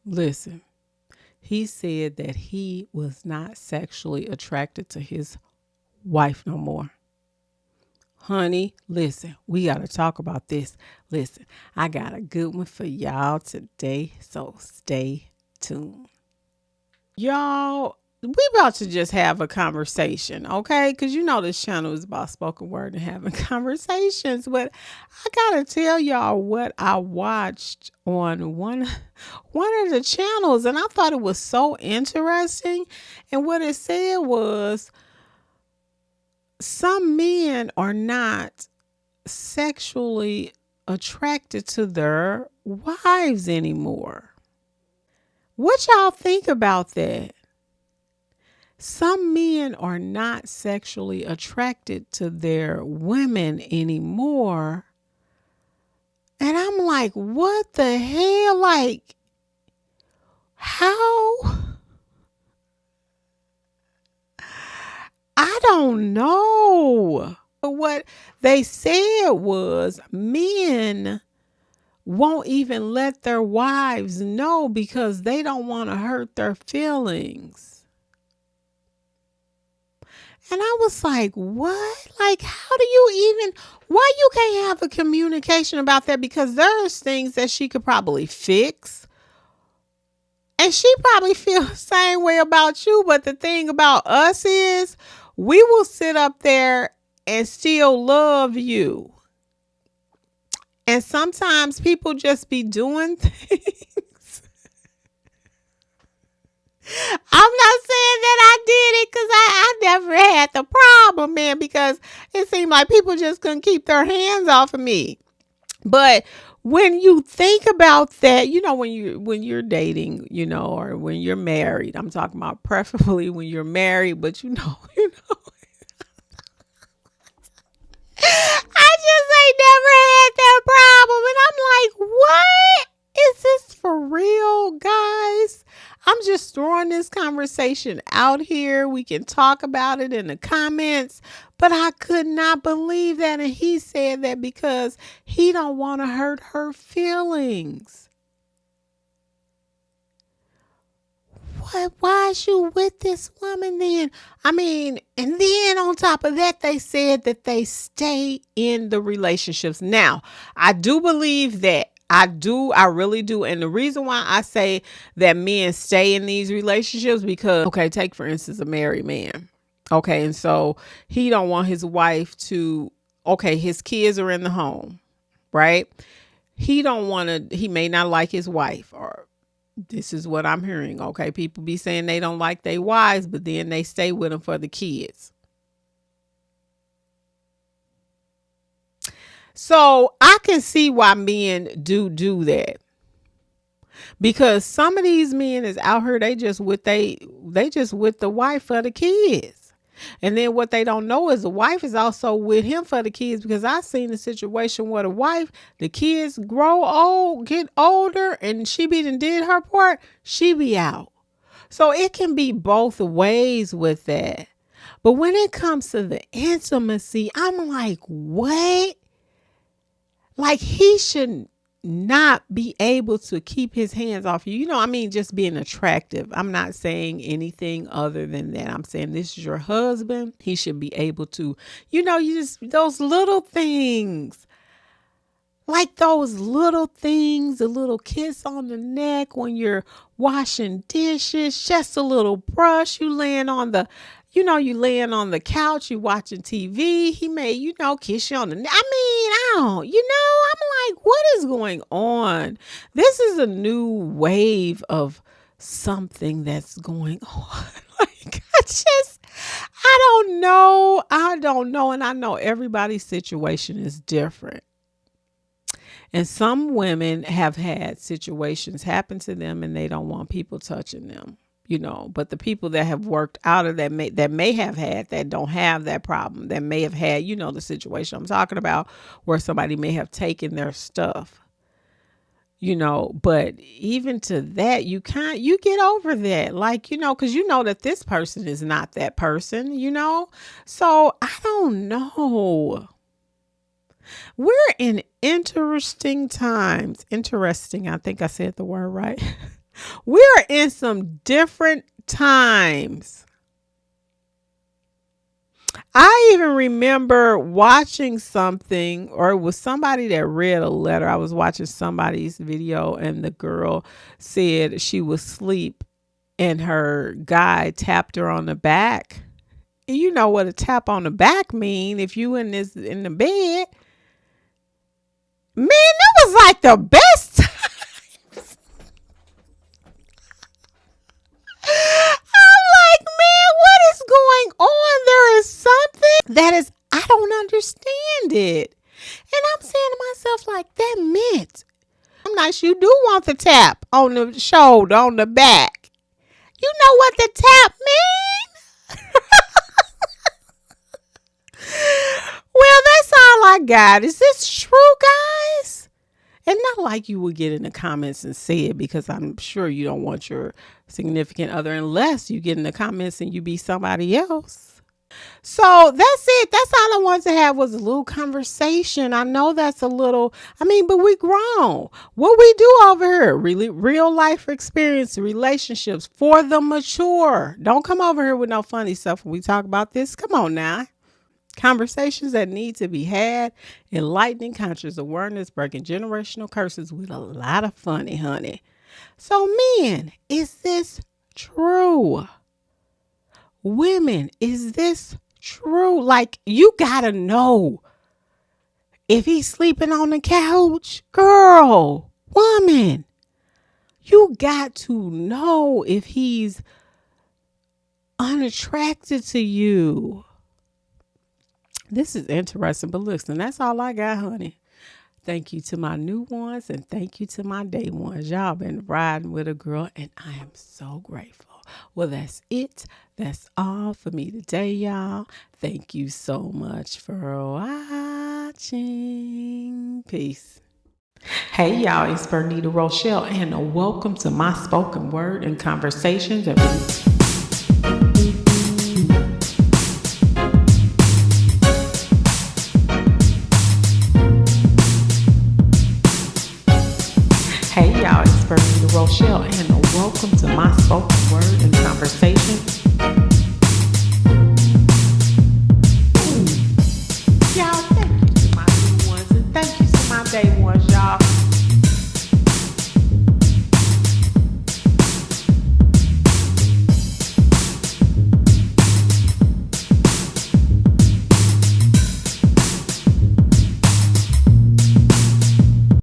Listen, he said that he was not sexually attracted to his wife no more. Honey, listen, we got to talk about this. Listen, I got a good one for y'all today, so stay tuned. Y'all, we about to just have a conversation, okay? Because you know this channel is about spoken word and having conversations. But I gotta tell y'all what I watched on one of the channels, and I thought it was so interesting. And what it said was some men are not sexually attracted to their wives anymore. What y'all think about that? Some men are not sexually attracted to their women anymore. And I'm like, what the hell? Like, how? I don't know. What they said was men won't even let their wives know because they don't want to hurt their feelings. And I was like, what? Like, how do you even, why you can't have a communication about that? Because there's things that she could probably fix. And she probably feels the same way about you. But the thing about us is we will sit up there and still love you. And sometimes people just be doing things. I'm not saying that I did it because I never had the problem, man, because it seemed like people just couldn't keep their hands off of me. But when you think about that, you know, when you're dating, you know, or when you're married, I'm talking about preferably when you're married, but I just ain't never had that problem. And I'm like, what? Is this for real, guys? I'm just throwing this conversation out here. We can talk about it in the comments. But I could not believe that. And he said that because he don't want to hurt her feelings. What? Why is you with this woman then? I mean, and then on top of that, they said that they stay in the relationships. Now, I do believe that. I really do. And the reason why I say that men stay in these relationships because, okay, take for instance a married man. Okay, and so he don't want his wife to, okay, his kids are in the home, right? He may not like his wife, or this is what I'm hearing. Okay, people be saying they don't like their wives, but then they stay with them for the kids. So I can see why men do that, because some of these men is out here. They just with the wife for the kids. And then what they don't know is the wife is also with him for the kids, because I seen a situation where the wife, the kids grow old, get older, and she be done did her part, she be out. So it can be both ways with that. But when it comes to the intimacy, I'm like, what? Like he should not be able to keep his hands off you. You know, I mean, just being attractive. I'm not saying anything other than that. I'm saying this is your husband. He should be able to, you just, those little things. Like those little things, a little kiss on the neck when you're washing dishes, just a little brush, you laying on the couch, you watching TV. He may, kiss you on the neck. I mean, I don't, I'm like, what is going on? This is a new wave of something that's going on. Like, I don't know. I don't know. And I know everybody's situation is different. And some women have had situations happen to them and they don't want people touching them, but the people that have worked out of that may have had, that don't have that problem, that may have had, the situation I'm talking about, where somebody may have taken their stuff, but even to that, you get over that, like, because that this person is not that person, so I don't know. We're in interesting times. Interesting. I think I said the word right. We're in some different times. I even remember watching something, or it was somebody that read a letter. I was watching somebody's video, and the girl said she was asleep, and her guy tapped her on the back. And you know what a tap on the back mean if you in the bed. Man, that was like the best. I'm like, man, what is going on? There is something that is, I don't understand it. And I'm saying to myself, like, that meant, I'm not sure you do want the tap on the shoulder, on the back. You know what the tap mean? Well, that's all I got. Is this true, guys? And not like you would get in the comments and say it, because I'm sure you don't want your significant other unless you get in the comments and you be somebody else. So that's it. That's all I wanted to have, was a little conversation. I know that's a little, but we grown. What we do over here, really real life experience, relationships for the mature. Don't come over here with no funny stuff when we talk about this. Come on now. Conversations that need to be had, enlightening conscious awareness, breaking generational curses with a lot of funny, honey. So, men, is this true? Women, is this true? Like, you gotta know if he's sleeping on the couch. Girl, woman, you got to know if he's unattracted to you. This is interesting, but listen, that's all I got, honey. Thank you to my new ones, and thank you to my day ones. Y'all been riding with a girl, and I am so grateful. Well, that's it. That's all for me today, y'all. Thank you so much for watching. Peace. Hey, y'all, it's Bernita Rochele, and welcome to my spoken word and conversations. Hey y'all, it's Bernita Rochele, and welcome to my spoken word and conversation.